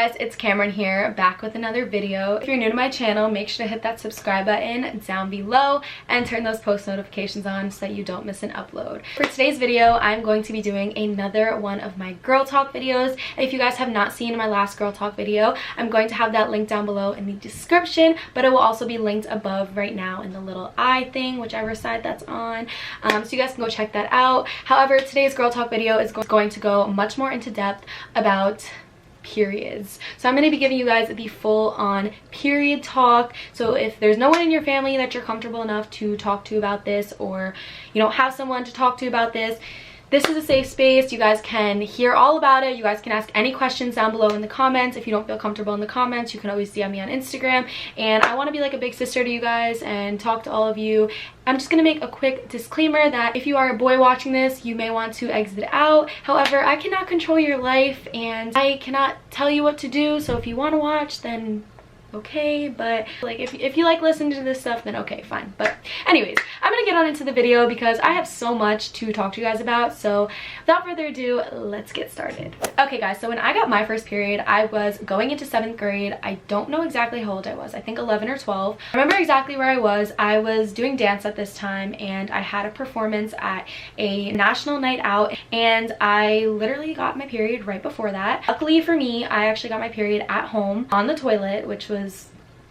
guys, it's Cameron here, back with another video. If you're new to my channel, make sure to hit that subscribe button down below and turn those post notifications on so that you don't miss an upload. For today's video, I'm going to be doing another one of my girl talk videos. If you guys have not seen my last girl talk video, I'm going to have that link down below in the description, but it will also be linked above right now in the little eye thing, whichever side that's on, so you guys can go check that out. However, today's girl talk video is going to go much more into depth about periods. So I'm going to be giving you guys the full on period talk. So if there's no one in your family that you're comfortable enough to talk to about this, or you don't have someone to talk to about this is a safe space. You guys can hear all about it. You guys can ask any questions down below in the comments. If you don't feel comfortable in the comments, you can always DM me on Instagram. And I want to be like a big sister to you guys and talk to all of you. I'm just going to make a quick disclaimer that if you are a boy watching this, you may want to exit out. However, I cannot control your life and I cannot tell you what to do. So if you want to watch, then okay, but like if you like listening to this stuff, then okay, fine. But anyways, I'm gonna get on into the video because I have so much to talk to you guys about. So without further ado, let's get started. Okay guys, so when I got my first period, I was going into 7th grade. I don't know exactly how old I was. I think 11 or 12. I remember exactly where I was. I was doing dance at this time and I had a performance at a national night out, and I literally got my period right before that. Luckily for me, I actually got my period at home on the toilet, which was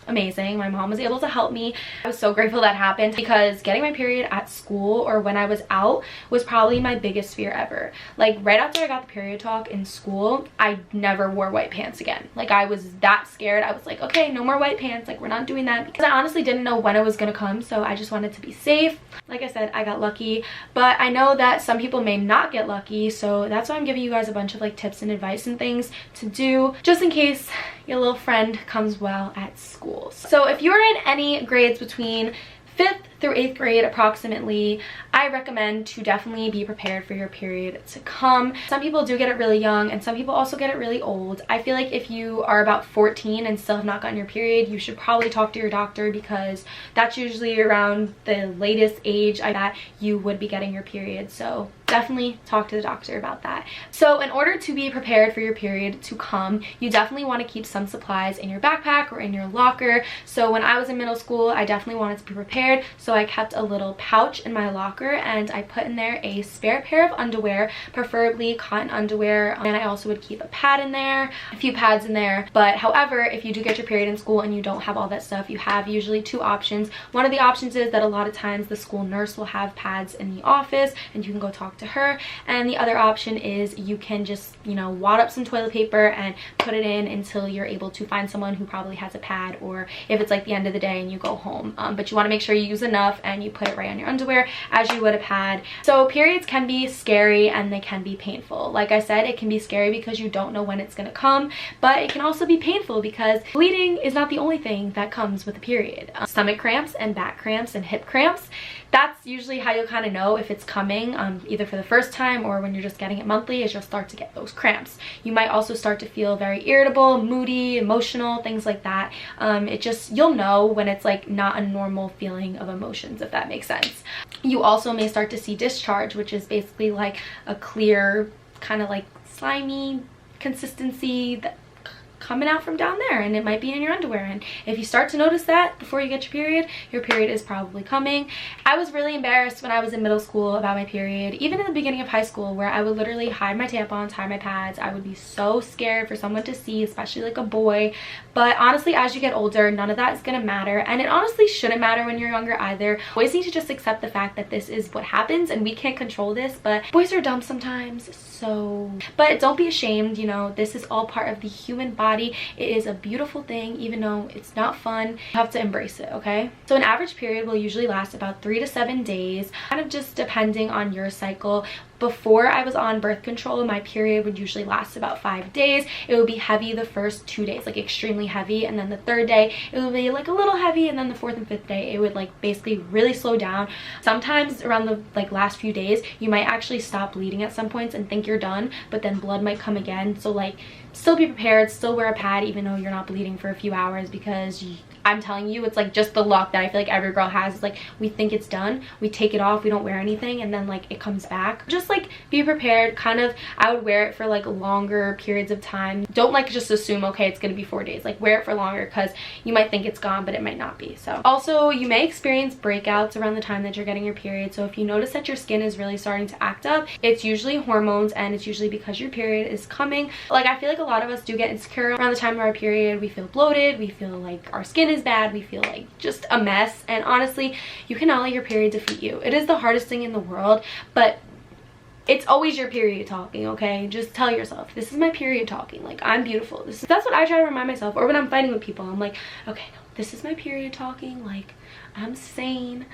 amazing. My mom was able to help me. I was so grateful that happened, because getting my period at school or when I was out was probably my biggest fear ever. Like right after I got the period talk in school, I never wore white pants again. Like I was that scared. I was like, okay, no more white pants. Like we're not doing that, because I honestly didn't know when it was gonna come. So I just wanted to be safe. Like I said, I got lucky, but I know that some people may not get lucky. So that's why I'm giving you guys a bunch of like tips and advice and things to do just in case your little friend comes well at school. So if you're in any grades between 5th through 8th grade approximately, I recommend to definitely be prepared for your period to come. Some people do get it really young and some people also get it really old. I feel like if you are about 14 and still have not gotten your period, you should probably talk to your doctor, because that's usually around the latest age that you would be getting your period. So definitely talk to the doctor about that. So in order to be prepared for your period to come, you definitely want to keep some supplies in your backpack or in your locker. So when I was in middle school, I definitely wanted to be prepared. So I kept a little pouch in my locker and I put in there a spare pair of underwear, preferably cotton underwear. And I also would keep a pad in there, a few pads in there. But however, if you do get your period in school and you don't have all that stuff, you have usually two options. One of the options is that a lot of times the school nurse will have pads in the office and you can go talk to her. And the other option is you can just, you know, wad up some toilet paper and put it in until you're able to find someone who probably has a pad, or if it's like the end of the day and you go home. But you want to make sure you use enough and you put it right on your underwear as you would a pad. So periods can be scary and they can be painful. Like I said, it can be scary because you don't know when it's going to come, but it can also be painful because bleeding is not the only thing that comes with a period. Stomach cramps and back cramps and hip cramps, that's usually how you'll kind of know if it's coming, either for the first time or when you're just getting it monthly, is you'll start to get those cramps. You might also start to feel very irritable, moody, emotional, things like that. You'll know when it's like not a normal feeling of emotions, if that makes sense. You also may start to see discharge, which is basically like a clear, kind of like slimy consistency that coming out from down there, and it might be in your underwear. And if you start to notice that before you get your period is probably coming. I was really embarrassed when I was in middle school about my period, even in the beginning of high school, where I would literally hide my tampons, hide my pads. I would be so scared for someone to see, especially like a boy. But honestly, as you get older, none of that is gonna matter, and it honestly shouldn't matter when you're younger either. Boys need to just accept the fact that this is what happens and we can't control this, but boys are dumb sometimes. So but don't be ashamed, you know, this is all part of the human body. It is a beautiful thing, even though it's not fun. You have to embrace it, okay? So an average period will usually last about 3 to 7 days, kind of just depending on your cycle. Before I was on birth control, my period would usually last about 5 days. It would be heavy the first 2 days, like extremely heavy, and then the 3rd day it would be like a little heavy, and then the 4th and 5th day it would like basically really slow down. Sometimes around the like last few days you might actually stop bleeding at some points and think you're done, but then blood might come again. So like still be prepared, still wear a pad even though you're not bleeding for a few hours, because I'm telling you, it's like just the luck that I feel like every girl has. Is like, we think it's done, we take it off, we don't wear anything, and then like it comes back. Just like be prepared. Kind of, I would wear it for like longer periods of time. Don't like just assume, okay, it's gonna be 4 days. Like wear it for longer, because you might think it's gone but it might not be. So also, you may experience breakouts around the time that you're getting your period. So if you notice that your skin is really starting to act up, it's usually hormones, and it's usually because your period is coming. Like I feel like a lot of us do get insecure around the time of our period. We feel bloated, we feel like our skin is bad, we feel like just a mess, and honestly, you cannot let your period defeat you. It is the hardest thing in the world, but it's always your period talking, okay? Just tell yourself, this is my period talking. Like, I'm beautiful. That's what I try to remind myself. Or when I'm fighting with people, I'm like, okay, no, this is my period talking. Like, I'm sane.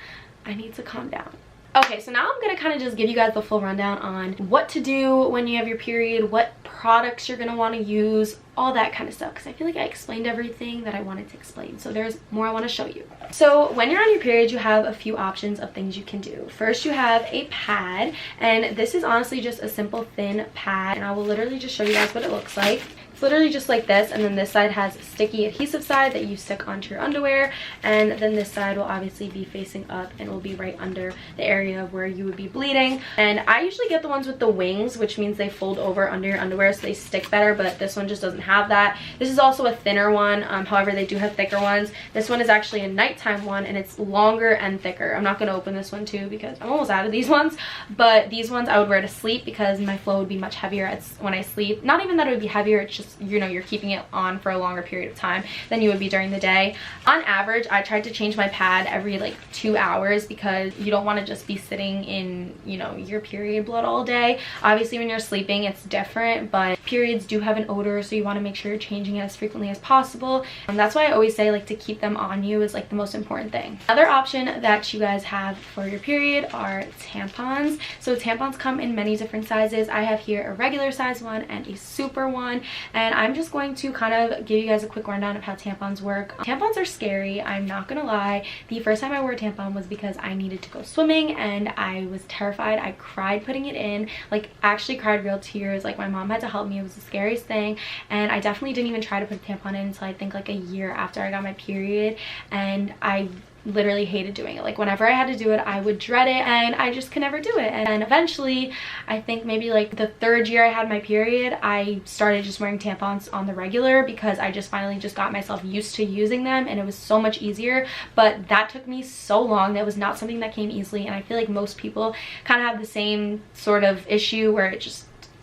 I need to calm down. Okay, so now I'm gonna kind of just give you guys the full rundown on what to do when you have your period, what products you're gonna want to use, all that kind of stuff, because I feel like I explained everything that I wanted to explain. So there's more I want to show you. So when you're on your period, you have a few options of things you can do. First, you have a pad, and this is honestly just a simple thin pad, and I will literally just show you guys what it looks like. It's literally just like this, and then this side has a sticky adhesive side that you stick onto your underwear, and then this side will obviously be facing up and will be right under the area where you would be bleeding. And I usually get the ones with the wings, which means they fold over under your underwear so they stick better, but this one just doesn't have that. This is also a thinner one, however they do have thicker ones. This one is actually a nighttime one, and it's longer and thicker. I'm not going to open this one too because I'm almost out of these ones, but these ones I would wear to sleep because my flow would be much heavier when I sleep. Not even that it would be heavier, it's just, you know, you're keeping it on for a longer period of time than you would be during the day. On average, I tried to change my pad every like 2 hours because you don't want to just be sitting in, you know, your period blood all day. Obviously when you're sleeping it's different, but periods do have an odor, so you want to make sure you're changing it as frequently as possible. And that's why I always say, like, to keep them on you is like the most important thing. Another option that you guys have for your period are tampons. So tampons come in many different sizes. I have here a regular size one and a super one, and I'm just going to kind of give you guys a quick rundown of how tampons work. Tampons are scary, I'm not gonna lie. The first time I wore a tampon was because I needed to go swimming and I was terrified. I cried putting it in, like actually cried real tears. Like my mom had to help me. It was the scariest thing, and I definitely didn't even try to put a tampon in until I think like a year after I got my period, and I literally hated doing it. Like whenever I had to do it, I would dread it, and I just could never do it. And eventually, I think maybe like the 3rd year I had my period, I started just wearing tampons on the regular because I just finally just got myself used to using them, and it was so much easier. But that took me so long. That was not something that came easily, and I feel like most people kind of have the same sort of issue where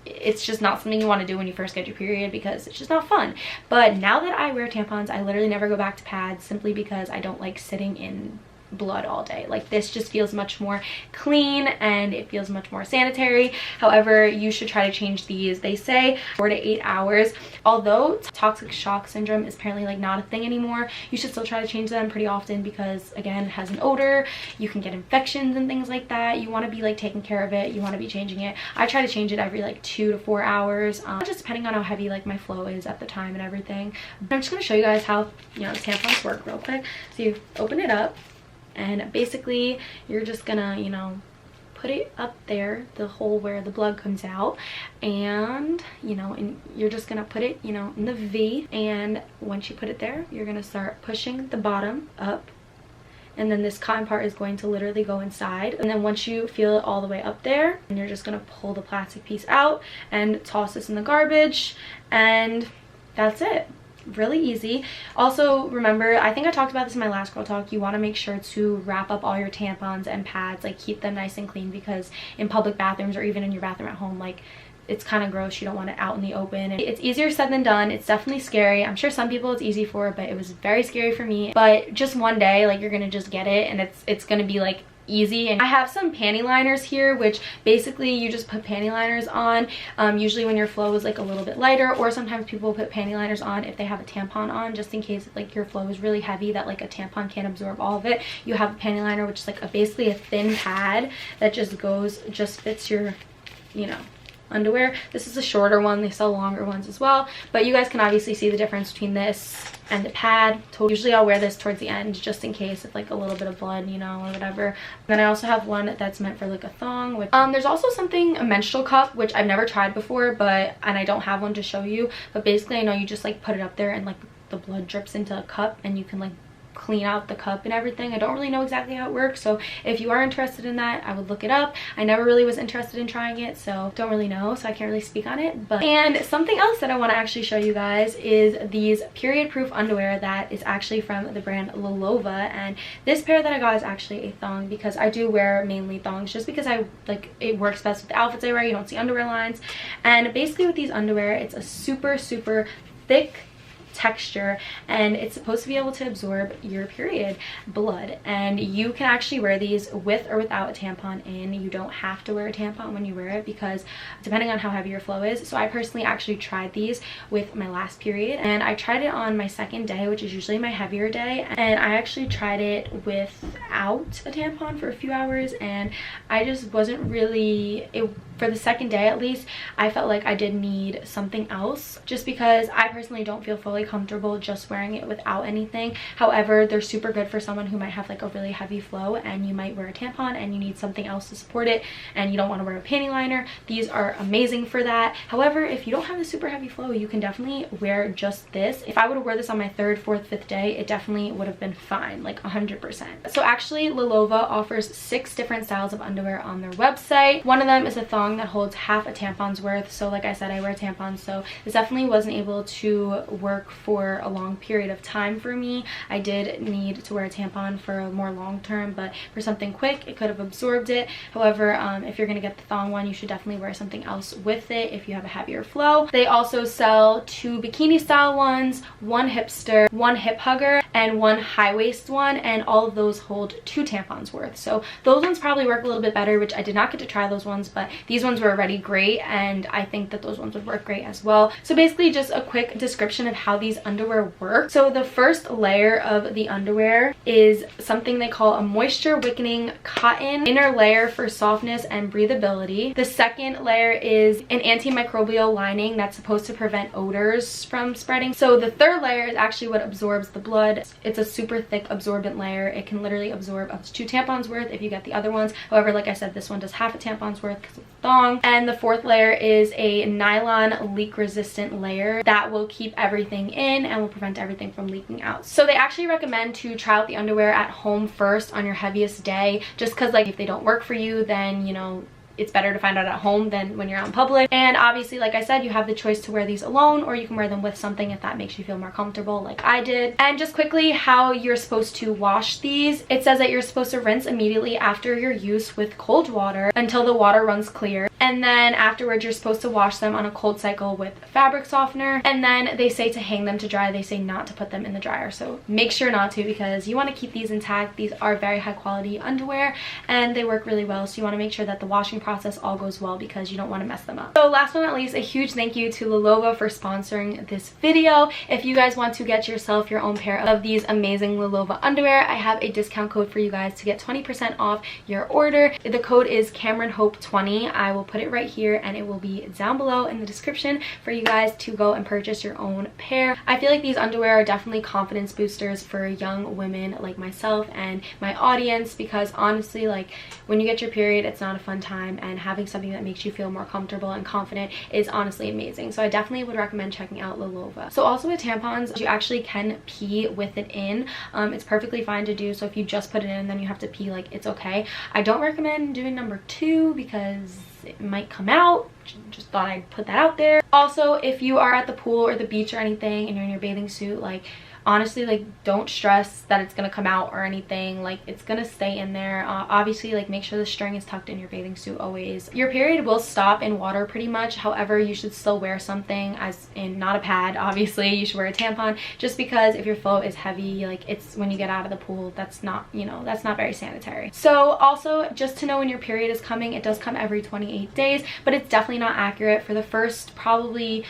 it's just not something you want to do when you first get your period because it's just not fun. But now that I wear tampons, I literally never go back to pads simply because I don't like sitting in blood all day. Like this just feels much more clean and it feels much more sanitary. However, you should try to change these. They say 4 to 8 hours. Although toxic shock syndrome is apparently like not a thing anymore, you should still try to change them pretty often because again, it has an odor, you can get infections and things like that. You want to be like taking care of it, you want to be changing it. I try to change it every like 2 to 4 hours, just depending on how heavy like my flow is at the time and everything. But I'm just going to show you guys how, you know, tampons work real quick. So you open it up, and basically you're just gonna, you know, put it up there, the hole where the blood comes out, and you know, and you're just gonna put it, you know, in the V, and once you put it there, you're gonna start pushing the bottom up, and then this cotton part is going to literally go inside. And then once you feel it all the way up there, and you're just gonna pull the plastic piece out and toss this in the garbage, and that's it. Really easy. Also remember, I think I talked about this in my last girl talk, you want to make sure to wrap up all your tampons and pads, like keep them nice and clean, because in public bathrooms or even in your bathroom at home, like it's kind of gross. You don't want it out in the open. And it's easier said than done. It's definitely scary. I'm sure some people it's easy for, but it was very scary for me. But just one day, like, you're gonna just get it, and it's gonna be like easy. And I have some panty liners here, which basically you just put panty liners on, usually when your flow is like a little bit lighter, or sometimes people put panty liners on if they have a tampon on, just in case like your flow is really heavy that like a tampon can't absorb all of it. You have a panty liner, which is like basically a thin pad that just fits your, you know, underwear. This is a shorter one. They sell longer ones as well, but you guys can obviously see the difference between this and the pad. Usually I'll wear this towards the end just in case if like a little bit of blood, you know, or whatever. Then I also have one that's meant for like a thong, which there's also something, a menstrual cup, which I've never tried before, and I don't have one to show you, but basically I know you just like put it up there and like the blood drips into a cup, and you can like clean out the cup and everything. I don't really know exactly how it works, so if you are interested in that, I would look it up. I never really was interested in trying it, so don't really know, so I can't really speak on it. But and something else that I want to actually show you guys is these period proof underwear that is actually from the brand Lilova, and this pair that I got is actually a thong because I do wear mainly thongs just because I like it works best with the outfits I wear. You don't see underwear lines. And basically with these underwear, it's a super thick texture, and it's supposed to be able to absorb your period blood, and you can actually wear these with or without a tampon in. You don't have to wear a tampon when you wear it because depending on how heavy your flow is. So I personally actually tried these with my last period, and I tried it on my second day, which is usually my heavier day, and I actually tried it without a tampon for a few hours, and I just wasn't really for the second day at least. I felt like I did need something else just because I personally don't feel fully comfortable just wearing it without anything. However, they're super good for someone who might have like a really heavy flow and you might wear a tampon and you need something else to support it and you don't want to wear a panty liner. These are amazing for that. However, if you don't have a super heavy flow, you can definitely wear just this. If I would have worn this on my third, fourth, fifth day, it definitely would have been fine, like 100%. So actually Lilova offers 6 different styles of underwear on their website. One of them is a thong that holds half a tampon's worth. So like I said, I wear tampons, so this definitely wasn't able to work for a long period of time for me. I did need to wear a tampon for a more long term, but for something quick, it could have absorbed it. However, if you're gonna get the thong one, you should definitely wear something else with it if you have a heavier flow. They also sell 2 bikini style ones, 1 hipster, 1 hip hugger, and 1 high waist one, and all of those hold 2 tampons worth. So those ones probably work a little bit better, which I did not get to try those ones, but these ones were already great, and I think that those ones would work great as well. So basically just a quick description of how these underwear work. So the first layer of the underwear is something they call a moisture wicking cotton inner layer for softness and breathability. The second layer is an antimicrobial lining that's supposed to prevent odors from spreading. So the third layer is actually what absorbs the blood. It's a super thick absorbent layer. It can literally absorb up to 2 tampons worth if you get the other ones. However, like I said, this one does half a tampon's worth because it's a thong. And the fourth layer is a nylon leak resistant layer that will keep everything in and will prevent everything from leaking out. So they actually recommend to try out the underwear at home first on your heaviest day, just because like if they don't work for you, then you know it's better to find out at home than when you're out in public. And obviously, like I said, you have the choice to wear these alone, or you can wear them with something if that makes you feel more comfortable like I did. And just quickly how you're supposed to wash these. It says that you're supposed to rinse immediately after your use with cold water until the water runs clear. And then afterwards, you're supposed to wash them on a cold cycle with fabric softener. And then they say to hang them to dry. They say not to put them in the dryer. So make sure not to, because you want to keep these intact. These are very high quality underwear and they work really well. So you want to make sure that the washing process all goes well because you don't want to mess them up. So last but not least, a huge thank you to Lilova for sponsoring this video. If you guys want to get yourself your own pair of these amazing Lilova underwear, I have a discount code for you guys to get 20% off your order. The code is CameronHope20. I will put it right here and it will be down below in the description for you guys to go and purchase your own pair. I feel like these underwear are definitely confidence boosters for young women like myself and my audience, because honestly, like when you get your period, it's not a fun time, and having something that makes you feel more comfortable and confident is honestly amazing. So I definitely would recommend checking out Lilova. So also with tampons, you actually can pee with it in. It's perfectly fine to do. So if you just put it in and then you have to pee, like it's okay. I don't recommend doing number 2 because it might come out. Just thought I'd put that out there. Also, if you are at the pool or the beach or anything and you're in your bathing suit, like honestly, like don't stress that it's gonna come out or anything. Like it's gonna stay in there. Obviously, like make sure the string is tucked in your bathing suit always. Your period will stop in water pretty much. However, you should still wear something, as in not a pad. Obviously you should wear a tampon, just because if your flow is heavy, like it's when you get out of the pool, that's not, you know, that's not very sanitary. So also just to know when your period is coming, it does come every 28 days, but it's definitely not accurate. For the first probably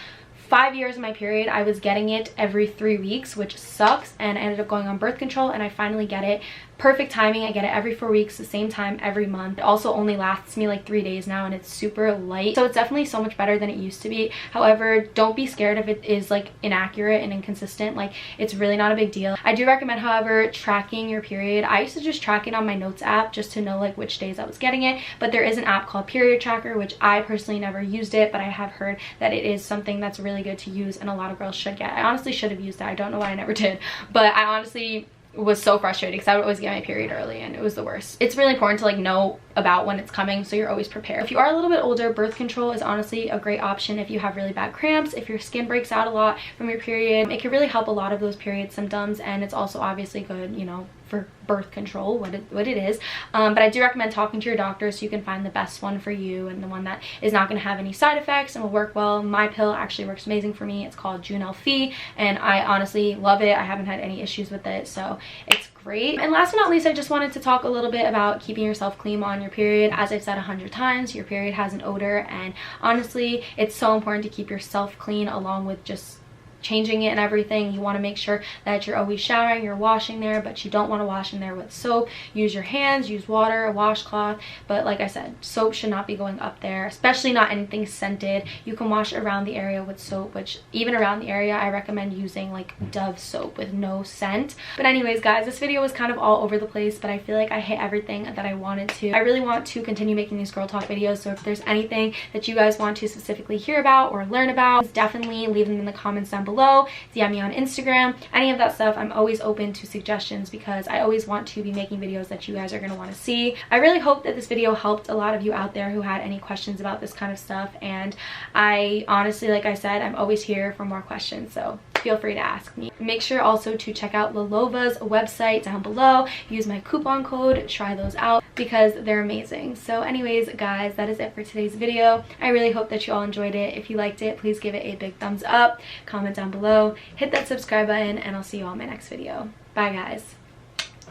5 years of my period, I was getting it every 3 weeks, which sucks, and I ended up going on birth control, and I finally get it. Perfect timing. I get it every 4 weeks, the same time every month. It also only lasts me like 3 days now, and it's super light, so it's definitely so much better than it used to be. However, don't be scared if it is like inaccurate and inconsistent. Like it's really not a big deal. I do recommend, however, tracking your period. I used to just track it on my notes app just to know like which days I was getting it, but there is an app called Period Tracker, which I personally never used it, but I have heard that it is something that's really good to use and a lot of girls should get. I honestly should have used that. I don't know why I never did, but I honestly was so frustrated because I would always get my period early and it was the worst. It's really important to like know about when it's coming so you're always prepared. If you are a little bit older, birth control is honestly a great option if you have really bad cramps, if your skin breaks out a lot from your period. It can really help a lot of those period symptoms, and it's also obviously good, you know, for birth control, what it is. But I do recommend talking to your doctor so you can find the best one for you and the one that is not going to have any side effects and will work well. My pill actually works amazing for me. It's called Junel Phi, and I honestly love it. I haven't had any issues with it, so it's great. And last but not least, I just wanted to talk a little bit about keeping yourself clean on your period. As I've said 100 times, your period has an odor, and honestly, it's so important to keep yourself clean along with just changing it and everything. You want to make sure that you're always showering, you're washing there, but you don't want to wash in there with soap. Use your hands, use water, a washcloth, but like I said, soap should not be going up there, especially not anything scented. You can wash around the area with soap, which even around the area I recommend using like Dove soap with no scent. But anyways guys, this video was kind of all over the place, but I feel like I hit everything that I wanted to. I really want to continue making these girl talk videos, so if there's anything that you guys want to specifically hear about or learn about, definitely leave them in the comments down below. DM me on Instagram, any of that stuff. I'm always open to suggestions because I always want to be making videos that you guys are going to want to see. I really hope that this video helped a lot of you out there who had any questions about this kind of stuff, and I honestly, like I said, I'm always here for more questions, so feel free to ask me. Make sure also to check out Lilova's website down below. Use my coupon code, try those out because they're amazing. So anyways guys, that is it for today's video. I really hope that you all enjoyed it. If you liked it, please give it a big thumbs up, comment down below, hit that subscribe button, and I'll see you all in my next video. Bye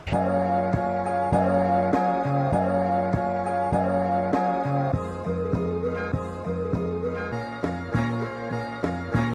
guys.